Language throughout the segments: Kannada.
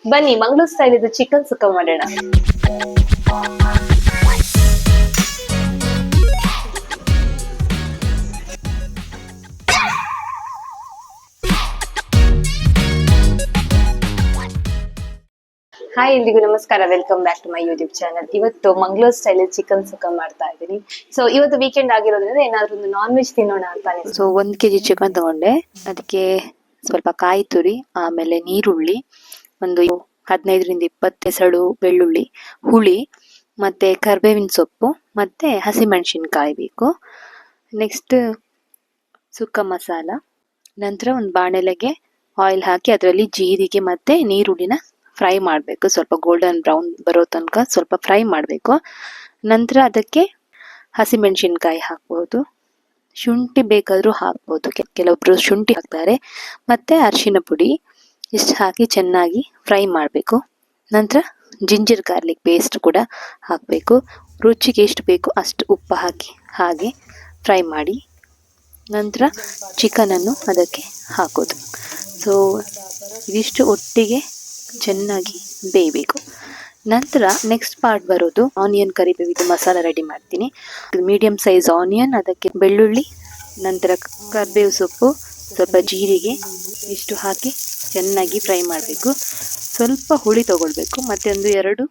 ಬನ್ನಿ ಮಂಗಳೂರು ಸ್ಟೈಲ್ ಇದು ಚಿಕನ್ ಸುಕ್ಕ ಮಾಡೋಣ. ಹಾಯ್, ಎಲ್ರಿಗೂ ನಮಸ್ಕಾರ. Welcome back to my YouTube channel. ಇವತ್ತು ಮಂಗಳೂರು ಸ್ಟೈಲ್ ಚಿಕನ್ ಸುಕ್ಕ ಮಾಡ್ತಾ ಇದ್ದೀನಿ. ಸೊ ಇವತ್ತು ವೀಕೆಂಡ್ ಆಗಿರೋದ್ರಿಂದ ಏನಾದ್ರೂ ಒಂದು ನಾನ್ ವೆಜ್ ತಿನ್ನೋಣ ಅಂತಾನೆ. ಸೊ 1 kg ಚಿಕನ್ ತಗೊಂಡೆ. ಅದಕ್ಕೆ ಸ್ವಲ್ಪ ಕಾಯಿ ತುರಿ, ಆಮೇಲೆ ನೀರುಳ್ಳಿ, ಒಂದು 15ರಿಂದ 20 ಎಸಳು ಬೆಳ್ಳುಳ್ಳಿ, ಹುಳಿ, ಮತ್ತೆ ಕರ್ಬೇವಿನ ಸೊಪ್ಪು, ಮತ್ತೆ ಹಸಿಮೆಣಸಿನ್ಕಾಯಿ ಬೇಕು. ನೆಕ್ಸ್ಟ್ ಸುಕ್ಕ ಮಸಾಲ. ನಂತರ ಒಂದು ಬಾಣಲೆಗೆ ಆಯಿಲ್ ಹಾಕಿ ಅದರಲ್ಲಿ ಜೀರಿಗೆ ಮತ್ತೆ ನೀರುಳ್ಳಿನ ಫ್ರೈ ಮಾಡಬೇಕು. ಸ್ವಲ್ಪ ಗೋಲ್ಡನ್ ಬ್ರೌನ್ ಬರೋ ತನಕ ಸ್ವಲ್ಪ ಫ್ರೈ ಮಾಡಬೇಕು. ನಂತರ ಅದಕ್ಕೆ ಹಸಿಮೆಣಸಿನ್ಕಾಯಿ ಹಾಕ್ಬೋದು, ಶುಂಠಿ ಬೇಕಾದರೂ ಹಾಕ್ಬೋದು, ಕೆಲವೊಬ್ರು ಶುಂಠಿ ಹಾಕ್ತಾರೆ, ಮತ್ತೆ ಅರಿಶಿನ ಪುಡಿ ಇಷ್ಟು ಹಾಕಿ ಚೆನ್ನಾಗಿ ಫ್ರೈ ಮಾಡಬೇಕು. ನಂತರ ಜಿಂಜರ್ ಗಾರ್ಲಿಕ್ ಪೇಸ್ಟ್ ಕೂಡ ಹಾಕಬೇಕು. ರುಚಿಗೆ ಎಷ್ಟು ಬೇಕು ಅಷ್ಟು ಉಪ್ಪು ಹಾಕಿ ಹಾಗೆ ಫ್ರೈ ಮಾಡಿ ನಂತರ ಚಿಕನನ್ನು ಅದಕ್ಕೆ ಹಾಕೋದು. ಸೊ ಇದಿಷ್ಟು ಒಟ್ಟಿಗೆ ಚೆನ್ನಾಗಿ ಬೇಯಬೇಕು. ನಂತರ ನೆಕ್ಸ್ಟ್ ಪಾರ್ಟ್ ಬರೋದು ಆನಿಯನ್ ಕರಿಬೇವಿದು ಮಸಾಲ ರೆಡಿ ಮಾಡ್ತೀನಿ. ಮೀಡಿಯಂ ಸೈಜ್ ಆನಿಯನ್, ಅದಕ್ಕೆ ಬೆಳ್ಳುಳ್ಳಿ, ನಂತರ ಕರಿಬೇವು ಸೊಪ್ಪು, ಸ್ವಲ್ಪ ಜೀರಿಗೆ ಇಷ್ಟು ಹಾಕಿ ಚೆನ್ನಾಗಿ ಫ್ರೈ ಮಾಡಬೇಕು. ಸ್ವಲ್ಪ ಹುಳಿ ತಗೊಳ್ಬೇಕು, ಮತ್ತೆ ಒಂದು 2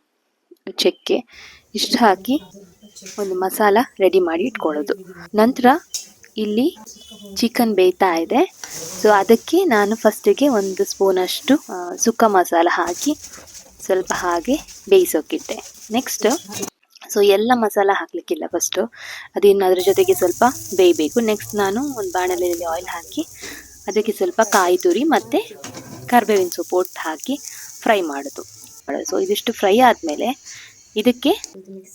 ಚಕ್ಕೆ ಇಷ್ಟು ಹಾಕಿ ಒಂದು ಮಸಾಲ ರೆಡಿ ಮಾಡಿ ಇಟ್ಕೊಳ್ಳೋದು. ನಂತರ ಇಲ್ಲಿ ಚಿಕನ್ ಬೇಯ್ತಾ ಇದೆ. ಸೊ ಅದಕ್ಕೆ ನಾನು ಫಸ್ಟಿಗೆ 1 ಸ್ಪೂನಷ್ಟು ಸುಕ್ಕ ಮಸಾಲ ಹಾಕಿ ಸ್ವಲ್ಪ ಹಾಗೆ ಬೇಯಿಸೋಕ್ಕಿಟ್ಟೆ. ನೆಕ್ಸ್ಟ್ ಸೊ ಎಲ್ಲ ಮಸಾಲ ಹಾಕಲಿಕ್ಕಿಲ್ಲ, ಫಸ್ಟು ಅದಿನ್ನು ಅದರ ಜೊತೆಗೆ ಸ್ವಲ್ಪ ಬೇಯಬೇಕು. ನೆಕ್ಸ್ಟ್ ನಾನು ಒಂದು ಬಾಣಲೆಯಲ್ಲಿ ಆಯಿಲ್ ಹಾಕಿ ಅದಕ್ಕೆ ಸ್ವಲ್ಪ ಕಾಯಿ ತುರಿ ಮತ್ತು ಕರಿಬೇವಿನ ಸೊಪ್ಪು ಒಟ್ಟು ಹಾಕಿ ಫ್ರೈ ಮಾಡೋದು. ಸೊ ಇದಿಷ್ಟು ಫ್ರೈ ಆದಮೇಲೆ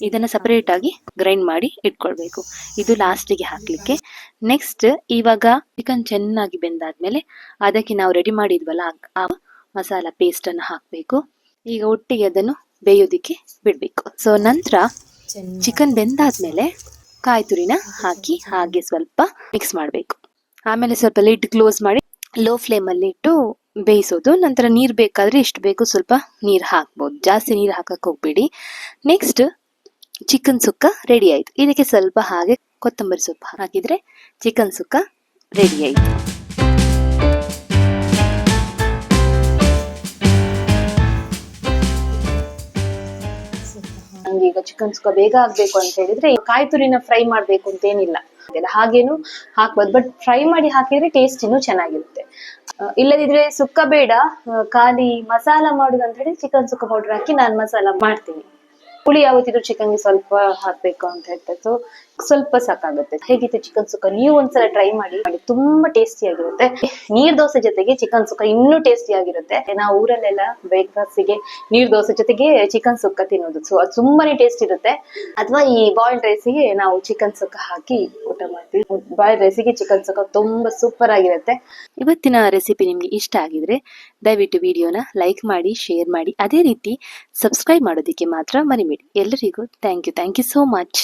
ಇದನ್ನು ಸಪರೇಟಾಗಿ ಗ್ರೈಂಡ್ ಮಾಡಿ ಇಟ್ಕೊಳ್ಬೇಕು. ಇದು ಲಾಸ್ಟಿಗೆ ಹಾಕಲಿಕ್ಕೆ. ನೆಕ್ಸ್ಟ್ ಇವಾಗ ಚಿಕನ್ ಚೆನ್ನಾಗಿ ಬೆಂದಾದ್ಮೇಲೆ ಅದಕ್ಕೆ ನಾವು ರೆಡಿ ಮಾಡಿದ್ವಲ್ಲ ಆ ಮಸಾಲ ಪೇಸ್ಟನ್ನು ಹಾಕಬೇಕು. ಈಗ ಒಟ್ಟಿಗೆ ಅದನ್ನು ಬೇಯೋದಕ್ಕೆ ಬಿಡಬೇಕು. ಸೊ ನಂತರ ಚಿಕನ್ ಬೆಂದಾದ್ಮೇಲೆ ಕಾಯಿ ತುರಿನ ಹಾಕಿ ಹಾಗೆ ಸ್ವಲ್ಪ ಮಿಕ್ಸ್ ಮಾಡಬೇಕು. ಆಮೇಲೆ ಸ್ವಲ್ಪ ಲಿಡ್ ಕ್ಲೋಸ್ ಮಾಡಿ ಲೋ ಫ್ಲೇಮಲ್ಲಿ ಇಟ್ಟು ಬೇಯಿಸೋದು. ನಂತರ ನೀರು ಬೇಕಾದರೆ ಎಷ್ಟು ಬೇಕು ಸ್ವಲ್ಪ ನೀರು ಹಾಕ್ಬೋದು, ಜಾಸ್ತಿ ನೀರು ಹಾಕಕ್ಕೆ ಹೋಗ್ಬೇಡಿ. ನೆಕ್ಸ್ಟ್ ಚಿಕನ್ ಸುಕ್ಕ ರೆಡಿ ಆಯಿತು. ಇದಕ್ಕೆ ಸ್ವಲ್ಪ ಹಾಗೆ ಕೊತ್ತಂಬರಿ ಸೊಪ್ಪು ಹಾಕಿದರೆ ಚಿಕನ್ ಸುಕ್ಕ ರೆಡಿ ಆಯಿತು. ನಂಗೆ ಈಗ ಚಿಕನ್ ಸುಕ್ಕ ಬೇಗ ಆಗ್ಬೇಕು ಅಂತ ಹೇಳಿದ್ರೆ ಕಾಯಿ ತುರಿನ ಫ್ರೈ ಮಾಡ್ಬೇಕು ಅಂತ ಏನಿಲ್ಲ, ಹಾಗೇನು ಹಾಕ್ಬೋದು. ಬಟ್ ಫ್ರೈ ಮಾಡಿ ಹಾಕಿದ್ರೆ ಟೇಸ್ಟ್ ಇನ್ನೂ ಚೆನ್ನಾಗಿರುತ್ತೆ. ಇಲ್ಲದಿದ್ರೆ ಸುಕ್ಕ ಬೇಡ, ಖಾಲಿ ಮಸಾಲ ಮಾಡುದು ಅಂತ ಹೇಳಿ ಚಿಕನ್ ಸುಕ್ಕ ಪೌಡರ್ ಹಾಕಿ ನಾನು ಮಸಾಲ ಮಾಡ್ತೀನಿ. ಹುಳಿ ಯಾವತ್ತಿದ್ರು ಚಿಕನ್ಗೆ ಸ್ವಲ್ಪ ಹಾಕ್ಬೇಕು ಅಂತ ಹೇಳ್ತಾರೆ. ಸೊ ಸ್ವಲ್ಪ ಸಾಕಾಗುತ್ತೆ. ಹೇಗಿತ್ತು ಚಿಕನ್ ಸುಕ್ಕ? ನೀವು ಒಂದ್ಸಲ ಟ್ರೈ ಮಾಡಿ, ತುಂಬಾ ಟೇಸ್ಟಿ ಆಗಿರುತ್ತೆ. ನೀರ್ ದೋಸೆ ಜೊತೆಗೆ ಚಿಕನ್ ಸುಕ್ಕ ಇನ್ನೂ ಟೇಸ್ಟಿ ಆಗಿರುತ್ತೆ. ನಾವು ಊರಲ್ಲೆಲ್ಲ ಬ್ರೇಕ್ಫಾಸ್ಟ್ಗೆ ನೀರ್ ದೋಸೆ ಜೊತೆಗೆ ಚಿಕನ್ ಸುಕ್ಕ ತಿನ್ನೋದು. ಸೊ ಅದು ತುಂಬಾನೇ ಟೇಸ್ಟ್ ಇರುತ್ತೆ. ಅಥವಾ ಈ ಬಾಯ್ಲ್ಡ್ ರೈಸಿಗೆ ನಾವು ಚಿಕನ್ ಸುಕ್ಕ ಹಾಕಿ ಊಟ ಮಾಡ್ತೀವಿ. ಬಾಯ್ಲ್ಡ್ ರೈಸಿಗೆ ಚಿಕನ್ ಸುಕ್ಕ ತುಂಬಾ ಸೂಪರ್ ಆಗಿರುತ್ತೆ. ಇವತ್ತಿನ ರೆಸಿಪಿ ನಿಮ್ಗೆ ಇಷ್ಟ ಆಗಿದ್ರೆ ದಯವಿಟ್ಟು ವಿಡಿಯೋನ ಲೈಕ್ ಮಾಡಿ, ಶೇರ್ ಮಾಡಿ, ಅದೇ ರೀತಿ ಸಬ್ಸ್ಕ್ರೈಬ್ ಮಾಡೋದಕ್ಕೆ ಮಾತ್ರ ಮರಿಬೇಡಿ. ಎಲ್ಲರಿಗೂ ಥ್ಯಾಂಕ್ ಯು ಸೋ ಮಚ್.